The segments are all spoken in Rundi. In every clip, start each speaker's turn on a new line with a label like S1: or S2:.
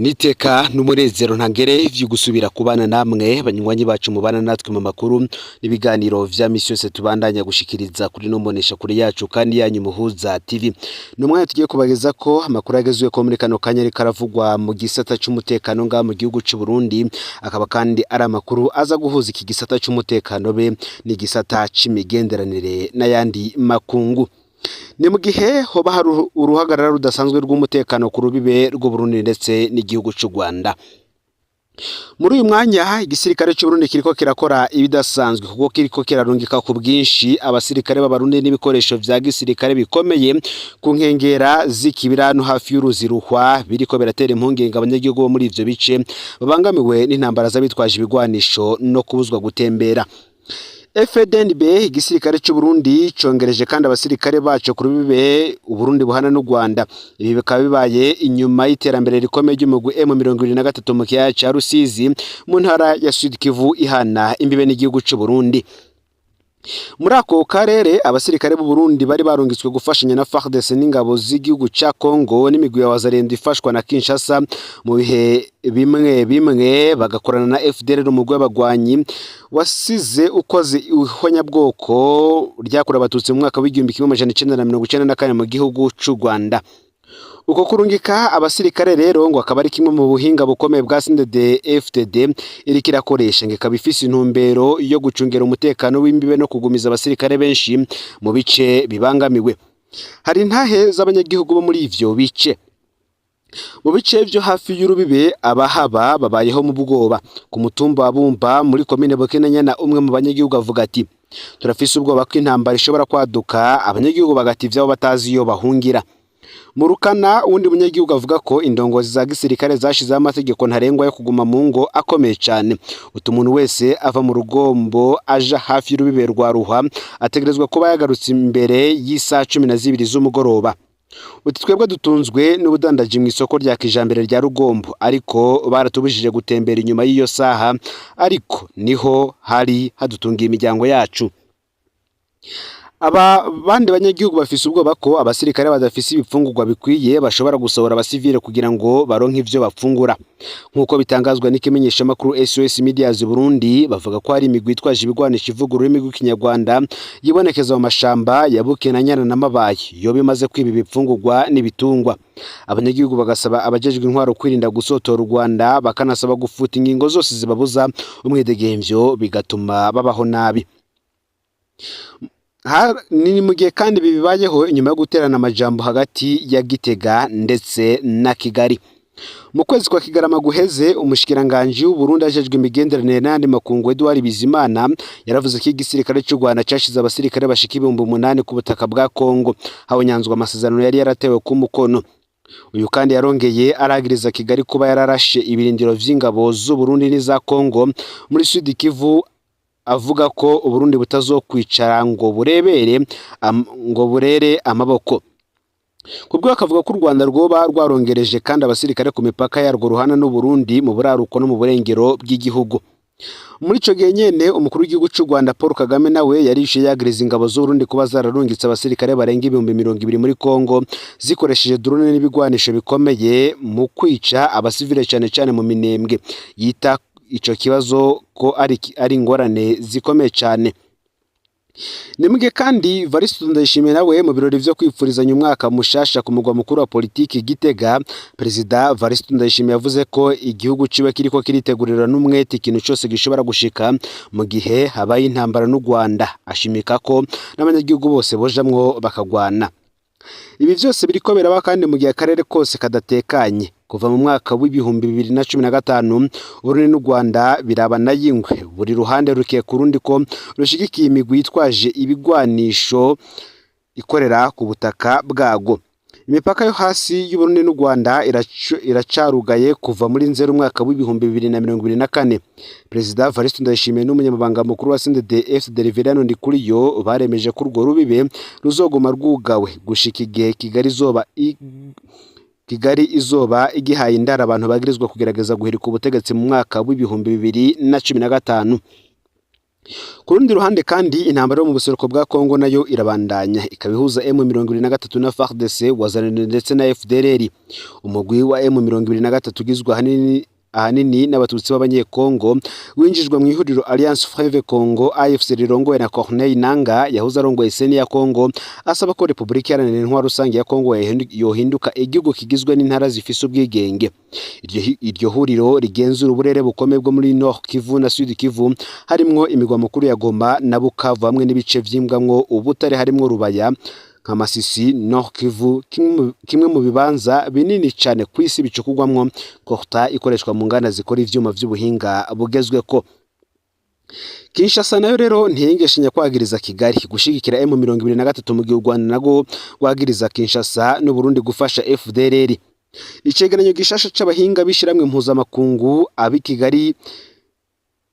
S1: Niteka n'umunezero ntangere ivyo gusubira kubana namwe banywanyi bacu mubana natwe mu makuru n'ibiganiro vya misi yose tubandanya gushikiriza kuri no mbonesha kuri yacu kandi yanyu Muhuza TV. Numwanya tugiye kubageza ko amakuru yagezwe ko muri kano kanya karavugwa mu gisata c'umutekano nga mu gihugu c'u Burundi, akaba kandi ari amakuru aza guhuza iki gisata c'umutekano be ni gisata c'imigenderanire n'ayandi makungu. Ni mu gihe hoba hari uruhagarara rudasanzwe rw'umutekano ku rubibe rw'u Burundi ndetse n'igihugu c'u Rwanda. Muri uyu mwanya igisirikare c'u Burundi kiriko kirakora ibidasanzwe kuko kiriko kirarungika ku bwinshi abasirikare b'abarundi n'ibikoresho vya gisirikare bikomeye ku nkengera z'ikibirano hafi y'uruzi Ruhwa biriko biratera impungenge abanyagihugu bo muri ivyo bice babangamiwe n'intambara z'abitwaje ibigwanisho no kubuzwa gutembera. FDNB igisirikare c'u Burundi congereje kandi abasirikare bacu ku rubibe u Burundi buhana n'u Rwanda. Ibi bikaba bibaye inyuma y'iterambere rikomeye ry'umugwi M23 mu kiyaya ca Rusizi mu ntara ya Sud Kivu ihana imbibe n'igihugu c'u Burundi. Muri ako karere abasirikare b'u Burundi bari barungitswe gufashanya na FARDC n'ingabo z'igihugu ca Congo n'imigwi ya Wazalendo ifashwa na Kinshasa mu bihe bimwe bagakorana na FDLR umugwi w'abagwanyi wasize ukoze ihonyabwoko ryakura abatutsi mu mwaka w'igihumbi kimwe amajana 1994 mu gihugu c'u Rwanda. Uko kurungika abasirikare rero ngo akaba ari kimwe mu buhinga bukomeye bwa CNDD-FDD iri kirakoresha ngekaba ifise intumbero yo gucungera umutekano w'imbibe no kugumiza abasirikare benshi mu bice bibangamiwe. Hari intahe z'abanyagihugu bo muri ivyo bice. Mu bice vyo hafi y'urubibe abahaba babayeho mu bwoba. Ku mutumba wa Bumba muri komine Bukinanyana umwe mu banyagihugu avuga ati turafise ubwoba ko intambara ishobora kwaduka abanyagihugu bagati vyabo batazi iyo bahungira. Mu Rukana undi munyagihugu avuga ko indongozi za gisirikare zashize amategeko ntarengwa yo kuguma mu ngo akomeye cyane. Umuntu wese ava mu rugombo aja hafi y'urubibe rwa Ruhwa ategerezwa kuba yagarutse imbere y'isa 12 z'umugoroba. Twebwe dutunzwe n'ubudandaji mu isoko rya kijambere rya Rugombo ariko baratubujije gutembera inyuma y'iyo saha ariko niho hari hadutungiye imiryango yacu. Aba bandi banyagihugu bafise ubwoba ko abasirikare badafise ibifungurwa bikwiye bashobora gusohora abasivile kugira ngo baronke ivyo bafungura. Nkuko bitangazwa n'ikimenyesha makuru SOS Media Burundi bavuga ko hari imigwi itwaje ibigwanisho ivugurura imigwi kinyarwanda yibonekeza mu mashamba ya Bukinanyana na Mabaye yo bimaze kwiba ibifungurwa n'ibitungwa. Abanyagihugu bagasaba abajejwe intwaro kwirinda gusotora u Rwanda bakanasaba gufuta ingingo zose zibabuza umwidegemvyo bigatuma babaho nabi. Ni mu gihe kandi bibayeho inyuma yo guterana amajambo hagati ya Gitega ndetse na Kigali. Mu kwezi kwa Kigarama guheze umushikiranganje w'u Burundi ajejwe imigenderanire n'andi makungu Edouard Bizimana yaravuze ko igisirikare cy'u Rwanda cashize abasirikare bashika 8,000 ku butaka bwa Kongo habonyanzwe amasezerano yari yaratewe ku mukono. Uyu kandi yarongeye aragiriza Kigali kuba yararashe ibirindiro vy'ingabo z'u Burundi n'iza Kongo muri Sud Kivu avuga ko Uburundi butazokwicara ngo burere amaboko. Kubwo akavuga ko u Rwanda rwoba rwarongereje kandi abasirikare ku mipaka yarwo ruhana n'u Burundi mu buraruko no mu burengero bw'igihugu. Muri ico gihe nyene umukuru w'igihugu c'u Rwanda Paul Kagame nawe yarishe yagiriza ingabo z'u Burundi kuba zararungitse abasirikare barenga 220 muri Kongo zikoresheje drone n'ibigwanisho bikomeye mu kwica abasivile cyane mu Minembwe. Yita ico kibazo ko ari ingorane zikomeye cyane. Nimuge kandi Varisto Ndayishimiye nawe mu birori vyo kwipfurizanya umwaka mushasha ku mugwa mukuru wa politiki Gitega, Perezida Varisto Ndayishimiye yavuze ko igihugu ciwe kiriko kiritegurira n'umwete ikintu cyose gishobora gushika mu gihe habaye intambara n'u Rwanda. Ashimika ko n'abanyagihugu bose bojamwo bakagwana. Ibi vyose biriko biraba kandi mu gihe akarere kose kadatekanye. Kuva mu mwaka w'ibihumbi 2015 Burundi n'u Rwanda birabana yingwe buri ruhande rukiye kurundi ko rushigikiye imigwi yitwaje ibigwanisho ikorera ku butaka bwago. Imipaka yo hasi y'u Burundi n'u Rwanda iracarugaye kuva muri Nzeri umwaka w'ibihumbi 2024. Perezida Varisto Ndayishimiye n'umunyamabanga mukuru wa CNDD-FDD Reverien Ndikuriyo baremeje ko urwo rubibe ruzoguma rwugawe gushika igihe Kigali izoba igihaye indara abantu bagirizwa kugerageza guhirika ubutegetsi mu mwaka w'ibihumbi 2015. Ku rundi ruhande kandi intambara yo mu buseruko bwa Kongo nayo irabandanya ikabihuza M23 na FARDC wazanene ndetse na FDLR. Umugwi wa M23 ugizwe ahanini n'abatutsi b'abanyekongo winjijwe mu ihuriro Alliance Fleuve Congo AFC rirongowe na Corneille Nangaa yahoze arongoye seni ya Kongo, asaba ko Republika Iharanira Intwaro Rusange ya Kongo yohinduka igihugu kigizwe n'intara zifise ubwigenge. Iryo huriro rigenzura uburere bukomeye bwo muri Nord Kivu na Sud Kivu, harimwo imigwa mukuru ya Goma na Bukavu hamwe n'ibice vy'imbwamwo ubutare harimwo Rubaya nka Masisi. Nord Kivu kimwe mu bibanza binini cyane kwisi bicukugwamwo Korta ikoreshwa mu nganda zikora ivyuma vy'ubuhinga bugezweko. Kinshasa nayo rero ntiyengeshanya kwagiriza Kigali gushigikira M23 mu gihugu Rwanda nago wagiriza Kinshasa n'u Burundi gufasha FDLR. Icegeranyo gishasha c'abahinga bishiramwe mpuzamakungu abi Kigali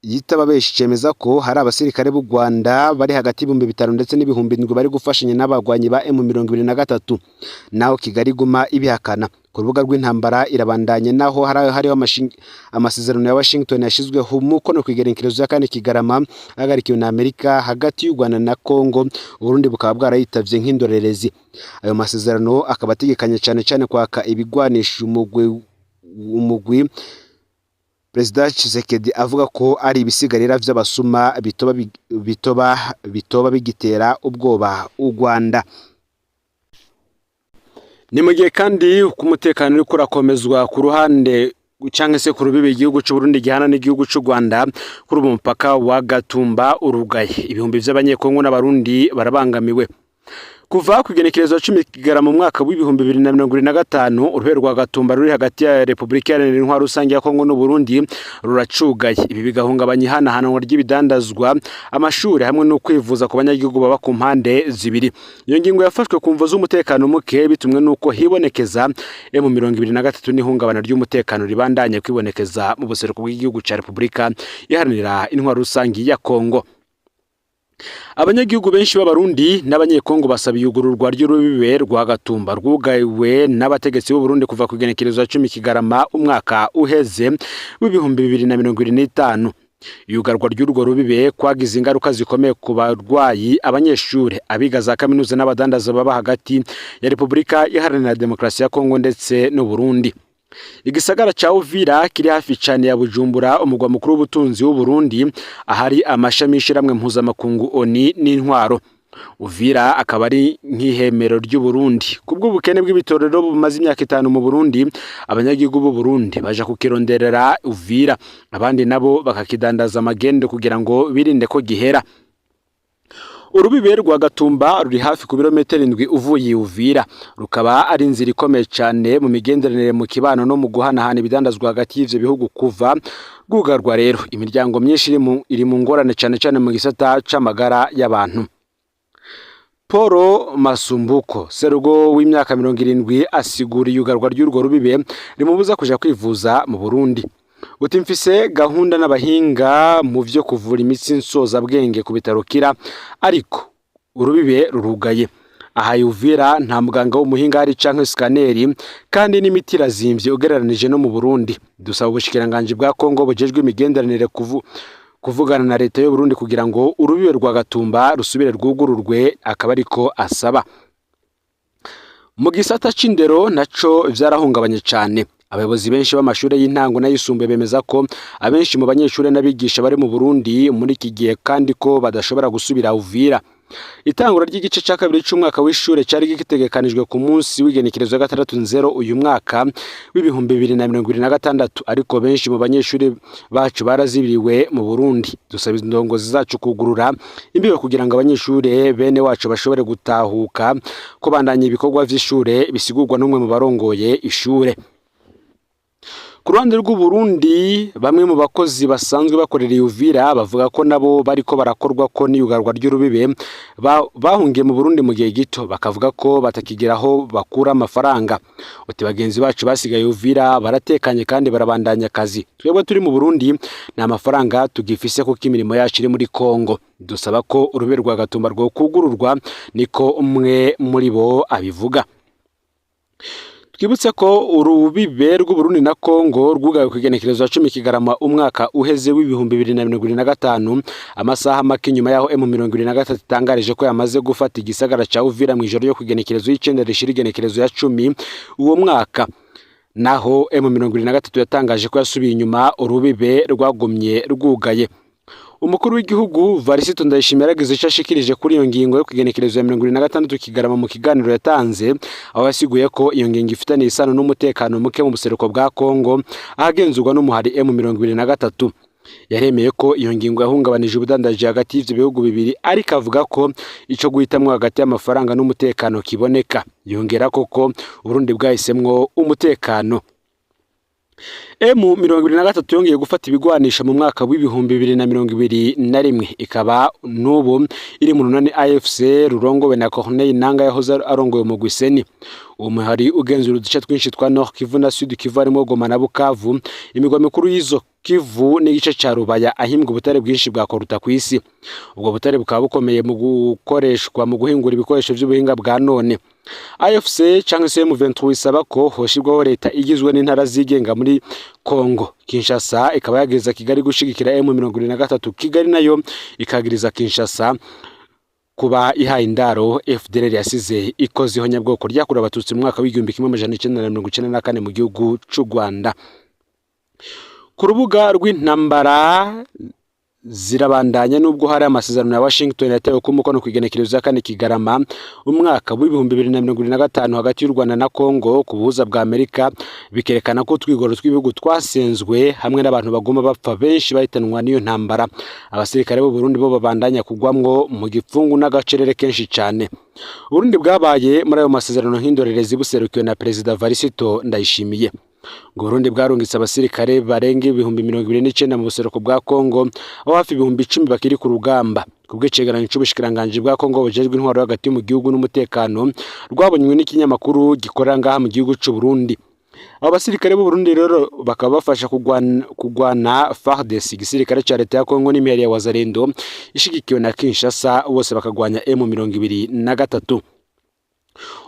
S1: yitaba beshi cemeza ko hari abasirikare b'u Rwanda bari hagati y'ibihumbi 5 ndetse n'ibihumbi 7 bari gufashanya n'abagwanyi ba M23, naho Kigali guma ibihakana. Ku rubuga rw'intambara irabandanye naho hariho amasezerano ya Washington yashizweho umukono ku igerekerezo ya 4 Kigarama agarikiwe na Amerika hagati y'u Rwanda na Kongo, Burundi bukaba bwarayitavye nk'indorerezi. Ayo masezerano akaba ategekanye cyane kwaka ibigwanisha umugwi President Tshisekedi avuga ko ari ibisigarira vy'abasuma bitoba bigitera ubwoba u Rwanda. Ni mu gihe kandi ku mutekano uri kurakomezwa ku ruhande canke se ku rubibe igihugu cy'u Burundi gihana n'igihugu cy'u Rwanda kuri umupaka wa Gatumba urugaye. Ibihumbi vy'abanyekongo n'abarundi barabangamiwe. Kuva ku igenekerezo 10 Kigarama mu mwaka w'ibihumbi 2025 uruhe rwa Gatumba ruri hagati ya Republika Iharanira Intwaro Rusange ya Kongo n'u Burundi ruracugaye. Ibi bigahungabanya ihanahana ry'ibidandazwa, amashuri hamwe no kwivuza ku banyagihugu baba ku mpande zibiri. Iyo ngingo yafashwe ku mvo z'umutekano muke bitumwe nuko hibonekeza M23 n'ihungabana ry'umutekano ribandanye kwibonekeza mu buseruko bw'igihugu ca Republika Iharanira Intwaro Rusange ya Kongo. Abanyagihugu benshi b'abarundi n'abanyekongo basaba iyugururwa ry'urubibe rwa Gatumba rwugayiwe n'abategetsi b'u Burundi kuva ku igenekerezo 10 Kigarama umwaka uheze w'ibihumbi 2025. Iyugarwa ry'urwo rubibe kwagize ingaruka zikomeye ku barwayi, abanyeshure, abiga za kaminuza n'abadandaza baba hagati ya Republika Iharanira Demokarasi ya Kongo ndetse n'u Burundi. Igisagara cha Uvira kiri hafi cyane ya Bujumbura, umugwa mukuru w'ubutunzi w'u Burundi, ahari amashami y'ishiramwe mpuzamakungu ONU n'intwaro. Uvira akaba ari nk'ihemero ry'u Burundi. Kubw'ubukene bw'ibitorero bumaze imyaka 5 mu Burundi, abanyagihugu b'u Burundi baje kukironderera Uvira, abandi nabo bakakidandaza amagende kugira ngo birinde ko gihera. Urubibe rwa Gatumba ruri hafi ku birometero 7 uvuye Uvira, rukaba ari inzira ikomeye cyane mu migenderanire mu kibano no mu guhanahana ibidandazwa hagati y'ivyo bihugu. Kuva gugarwa rero imiryango myinshi iri mu ngorane cyane mu gisata c'amagara y'abantu. Poro Masumbuko serugo w'imyaka 70 asigura iyugarwa ry'urwo rubibe rimubuza kuja kwivuza mu Burundi. Uti mfise gahunda n'abahinga mu vyo kuvura imitsi nsoza bwenge ku bitaro Kira, ariko urubibe rurugaye. Aha Uvira nta muganga w'umuhinga ari canke scaneri, kandi n'imiti irazimvye ugereranije no mu Burundi. Dusaba ubushikiranganje bwa Kongo bujejwe imigenderanire kuvugana na leta y'u Burundi kugira ngo urubibe rwa Gatumba rusubire rwugururwe, akaba ariko asaba. Mu gisata c'indero naco vyarahungabanye cyane. Abayobozi benshi b'amashure y'intango n'ayisumbuye bemeza ko abenshi mu banyeshure n'abigisha bari mu Burundi muri iki gihe kandi ko badashobora gusubira Uvira. Itangura ry'igice ca kabiri c'umwaka w'ishure cyari gitegekanijwe ku munsi w'igenekerezo 6/0 uyu mwaka w'ibihumbi 2026, ariko benshi mu banyeshure bacu barazibiriwe mu Burundi. Dusaba indongozi zacu kugurura imbibe kugira ngo abanyeshure bene wacu bashobore gutahuka ko bandanye ibikorwa vy'ishure bisigurwa n'umwe mu barongoye ishure. Ku ruhande rw'u Burundi, bamwe mu bakozi basanzwe bakorera Uvira bavuga ko nabo bariko barakorwa ko n'iyugarwa ry'urubibe bahungiye mu Burundi mu gihe gito, bakavuga ko batakigeraho bakura amafaranga. Uti bagenzi bacu basigaye Uvira baratekanye kandi barabandanya akazi. Twebwe turi mu Burundi nta mafaranga tugifise kuko imirimo yacu iri muri Kongo. Dusaba ko urubibe rwa Gatumba rwo kugururwa, niko umwe muri bo abivuga. Twibutse ko urubibe rw'Uburundi na Kongo rwugawe kwigenekerezo 10 Kigarama umwaka uheze w'ibihumbi 2025 amasaha make nyuma yaho M23 itangarije ko yamaze gufata igisagara ca Uvira mu ijoro yo kwigenekerezo y'icenda rishira igenekerezo ya 10 uwo mwaka. Naho M23 yatangaje ko yasubiye inyuma urubibe rwagumye rwugaye. Umukuru w'igihugu Varisito Ndayishimiye yaragize icyo ashikirije kuri iyo ngingo yo kwigenekerezo ya 26 Kigarama mu kiganiro yatanze, aho yasiguye ko iyo ngingo ifitanye isano n'umutekano muke mu buseruko bwa Kongo ahagenzurwa n'umuhari M23. Yaremeye ko iyo ngingo yahungabanije ubudandaji hagati y'ivyo bihugu bibiri, ariko avuga ko ico guhitamwo hagati y'amafaranga n'umutekano kiboneka. Yongera ko Uburundi bwahisemwo umutekano. M23 yongeye gufata ibigwanisha mu mwaka w'ibihumbi 2021, ikaba nubu iri mu runani AFC rurongowe na Corneille Nangaa yahoze arongoye mu Gwiseni. Umuhari ugenzura uduce twinshi twa Nord Kivu na Sud Kivu harimo Goma na Bukavu, imigwa mikuru y'izo Kivu n'igice ca Rubaya ahimbwa ubutare bwinshi bwa koruta kw'isi. Ubwo butare bukaba bukomeye mu gukoreshwa mu guhingura ibikoresho by'ubuhinga bwa none. AFC cyangwa se M23 isaba ko hoshibwaho leta igizwe n'intara zigenga muri Kongo. Kinshasa ikaba yagiriza Kigali gushigikira M23, Kigali nayo ikagiriza Kinshasa kuba ihaye indaro FDLR yasize ikoze ihonyabwoko ryakura abatutsi mu mwaka w'igihumbi 1994 mu gihugu c'u Rwanda. Ku rubuga rw'intambara zirabandanya nubwo hari amasezerano ya Washington yatewe ku mukono kwigenekerezo ya 4 Kigarama umwaka w'ibihumbi 2025 hagati y'u Rwanda na Kongo ku buhuza bwa Amerika, bikerekana ko twigoro tw'ibihugu twasenzwe hamwe n'abantu bagoma bapfa benshi bahitanwa n'iyo ntambara. Abasirikare b'u Burundi bo babandanya kugwamwo mu gipfungu n'agacerere kenshi cyane. Burundi bwabaye muri ayo masezerano nk'indorerezi buserukiwe na Perezida Varisito Ndayishimiye. Burundi bwarungitse abasirikare barenga ibihumbi 29 mu buseruko bwa Kongo, aho hafi ibihumbi 10 bakiri ku rugamba. Kubw'icegeranyo c'ubushikiranganje bwa Kongo bujejwe intwaro hagati mu gihugu n'umutekano rwabonywe n'ikinyamakuru gikorera ngaha mu gihugu c'u Burundi. Abo basirikare b'u Burundi rero bakaba bafasha kugwana FARDC, igisirikare ca leta ya Kongo n'imihari ya Wazalendo ishigikiwe na Kinshasa, bose bakagwanya M23.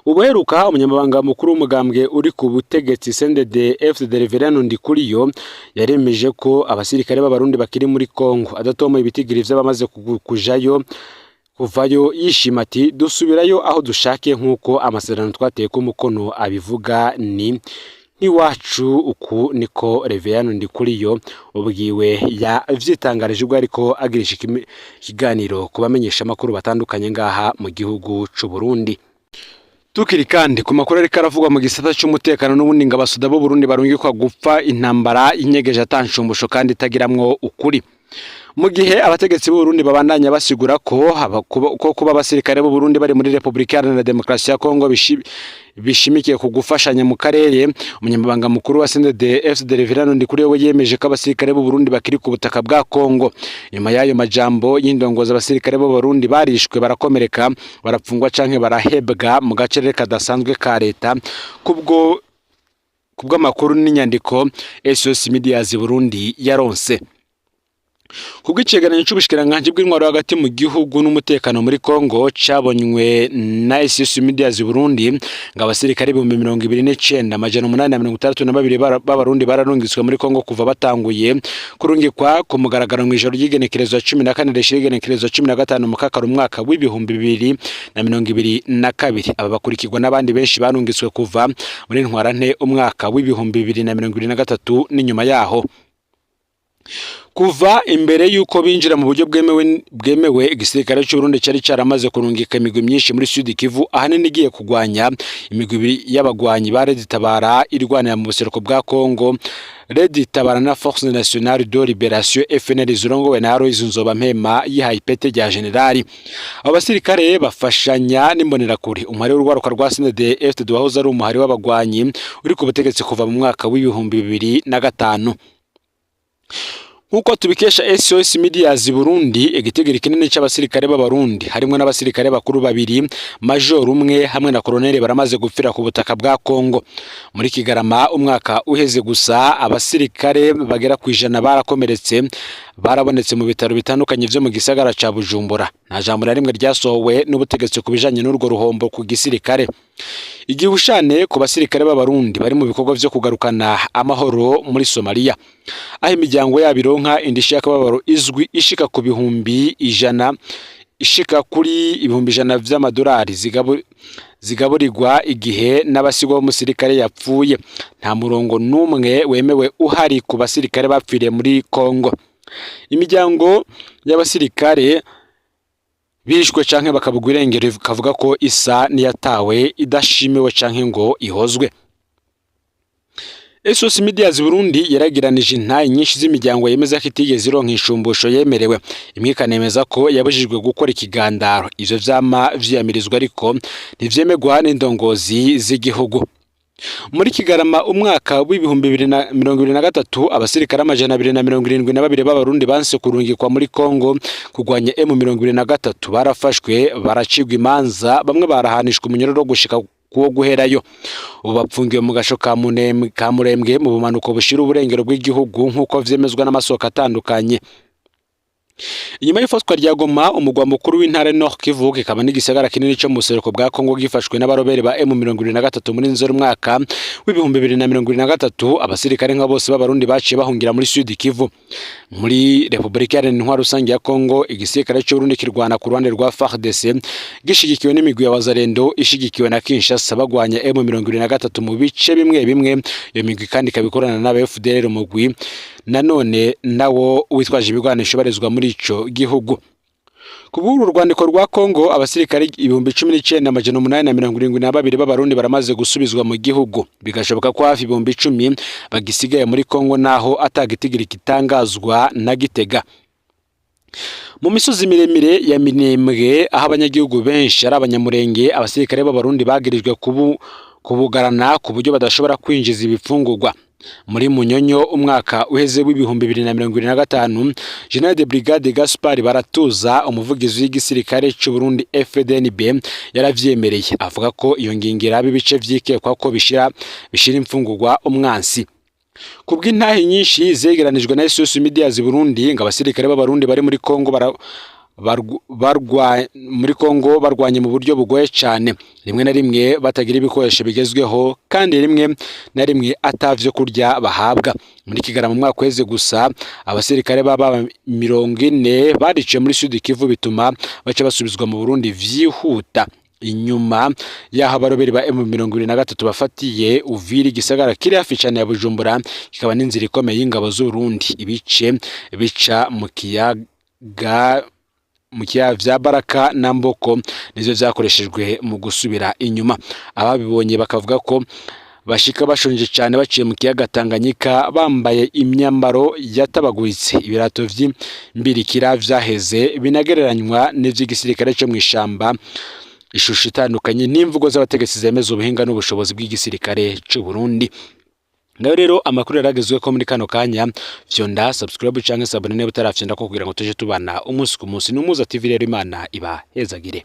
S1: Ubuheruka umunyamabanga mukuru w'umugambwe uri ku butegetsi CNDD-FDD Reverend Ndikuriyo yaremeje ko abasirikare b'abarundi bakiri muri Kongo adatoma ibitigiri vy'abamaze kuvayo, yishima ati dusubirayo aho dushakiye nk'uko amasezerano twateye ku mukono abivuga ni iwacu. Uku niko Reverend Ndikuriyo ubwiwe yavyitangarije ubwo ariko agirisha ikiganiro kubamenyesha amakuru batandukanye ngaha mu gihugu c'u Burundi. Tukiri kandi ku makuru ariko aravugwa mu gisata cy'umutekano n'ubundi ngabasuda bo Burundi barungikwa gupfa intambara inyegeje atanshumbusho kandi itagiramwo ukuri. Mu gihe abategetsi b'u Burundi babandanya basigura ko kuba abasirikare b'u Burundi bari muri Republika Iharanira Demokarasi ya Kongo bishimikiye ku gufashanya mu karere, umunyamabanga mukuru wa CNDD-FDD Reverend Ndikuriyo we yemeje ko abasirikare b'u Burundi bakiri ku butaka bwa Kongo. Nyuma y'ayo majambo y'indongoza abasirikare b'u Burundi barishwe, barakomereka, barapfungwa canke barahebwa mu gacerere kadasanzwe ka leta kubw'amakuru n'inyandiko SOS Media Burundi yaronse. Kubw'icegeranyo c'ubushikiranganje bw'intwaro hagati mu gihugu n'umutekano muri Kongo cabonywe na SOS Media Burundi, ngo abasirikare 29,862 b'abarundi bararungitswe muri Kongo kuva batanguye kurungikwa ku mugaragaro mu ijoro ry'igenekerezo ya 14 rishira igenekerezo ya 15 mu kakaro umwaka w'ibihumbi 2022. Aba bakurikirwa n'abandi benshi barungitswe kuva muri ntwarante umwaka w'ibihumbi 2023 n'inyuma yaho. Kuva imbere yuko binjira mu buryo bwemewe igisirikare cy'u Burundi cyari cyaramaze kurungika imigwi myinshi muri Sud Kivu, ahanini igiye kugwanya imigwi y'abagwanyi ba Red Tabara irwanira mu buseruko bwa Kongo, Red Tabara na Force Nationale de Libération FNL zirongowe na Aloys Nzobampema yihaye ipete rya generali. Abo basirikare bafashanya n'imbonerakure umuhari w'urwaruka rwa CNDD-FDD wahoze ari umuhari w'abagwanyi uri ku butegetsi kuva mu mwaka w'ibihumbi 2005. Nkuko tubikesha SOS Media Burundi, igitigiri kinini cy'abasirikare b'abarundi harimo n'abasirikare bakuru babiri, major umwe hamwe na colonel baramaze gupfira ku butaka bwa Kongo. Muri Kigarama umwaka uheze gusa abasirikare bagera ku 100 barakomeretse barabonetse mu bitaro bitandukanye vyo mu gisagara ca Bujumbura. Nta jambo na rimwe ryasohowe n'ubutegetsi kubijanye n'urwo ruhombo ku gisirikare. Igihushane ku basirikare b'abarundi bari mu bikorwa vyo kugarukana amahoro muri Somalia, aho imiryango yabo ironka indishi y'akababaro izwi ishika ku bihumbi ijana, ishika kuri ibihumbi ijana vy'amadolari zigaburirwa igihe n'abasigwa b'umusirikare yapfuye. Nta murongo n'umwe wemewe uhari ku basirikare bapfiriye muri Kongo. Imiryango y'abasirikare bishwe canke bakabugwa irengero kavuga ko isa niyatawe idashimiwe canke ngo ihozwe. SOS Media Burundi yaragiranije intayi nyinshi z'imiryango yemeza ko itigeze ironka inshumbusho yemerewe. Imwe kanemeza ko yabujijwe gukora ikigandaro. Ivyo vyama vyiyamirizwa ariko ntivyemegwa n'indongozi z'igihugu. Muri Kigarama umwaka w'ibihumbi 2023 abasirikare 272 b'abarundi banse kurungikwa muri Kongo kugwanya M23 barafashwe baracibwa imanza, bamwe barahanishwa umunyororo gushika kuwo guherayo. Ubu bapfungiwe mu gasho ka Murembwe mu bumanuko bushira uburengero bw'igihugu nk'uko vyemezwa n'amasoko atandukanye. Inyuma y'ifatwa rya Goma, umugwa mukuru w'intara Nord Kivu, kikaba n'igisagara kinini cyo mu buseruko bwa Kongo gifashwe n'abarobere ba M23 muri nzero mwaka w'ibihumbi 2023, abasirikare nka bose b'abarundi baciye bahungira muri Sud Kivu. Muri Republika Iharanira Rusange ya Kongo, igisirikare cy'u Burundi kirwana ku ruhande rwa FARDC gishigikiwe n'imigwi ya Wazalendo ishigikiwe na Kinshasa bagwanya M23 mu bice bimwe bimwe. Iyo migwi kandi kabikorana n'aba FDLR umugwi nanone nawo witwaje ibigwanisho barizwa muri ico gihugu. Kubura urwandiko rwa Kongo, abasirikare 19,872 b'abarundi baramaze gusubizwa mu gihugu. Bigashoboka ko hafi 10,000 bagisigaye muri Kongo naho atagitigiri kitangazwa na Gitega. Mu misozi miremire ya Minembwe, aho abanyagihugu benshi ari abanyamurenge, abasirikare b'abarundi bagirijwe kubugarana ku buryo badashobora kwinjiza ibifungurwa. Muri Munyonyo umwaka uheze w'ibihumbi 2025, General de Brigade Gaspard Baratuza, umuvugizi w'igisirikare cy'u Burundi FDNB, yaravyemereye avuga ko iyo ngingira bibice vyikekwa ko bishira imfungurwa umwansi. Kubw'intahe nyinshi zegeranijwe na SOS Media Burundi, ngo abasirikare b'abarundi bari muri Kongo barwanye mu buryo bugoye cyane, rimwe na rimwe batagira ibikoresho bigezweho kandi rimwe na rimwe atavyo kurya bahabwa. Muri Kigarama mu mwaka weze gusa abasirikare baba 40 bariciye muri Sud Kivu, bituma baca basubizwa mu Burundi vyihuta. Inyuma yaho abaroberi ba M23 bafatiye Uvira, igisagara kiri hafi cyane ya Bujumbura, kikaba n'inzira ikomeye y'ingabo z'u Burundi. Ibice bica mu kiyaga vya Baraka na Mboko nizo vyakoreshejwe mu gusubira inyuma. Ababibonye bakavuga ko bashika bashonje cyane baciye mu kiyaga Tanganyika bambaye imyambaro yatabaguritse, ibirato vy'imbirikira vyaheze binagereranywa n'ivy'igisirikare cyo mwishamba. Ishusho itandukanye n'imvugo z'abategetsi zemeza ubuhinga n'ubushobozi bw'igisirikare cy'u Burundi. Ngaho rero amakuru yaragezwe ko muri kano kanya, fyonda subscribe canke sabone ne butarafyenda ko kugira ngo tuje tubana umunsi ku munsi. Numuza TV rero, Imana iba hezagire.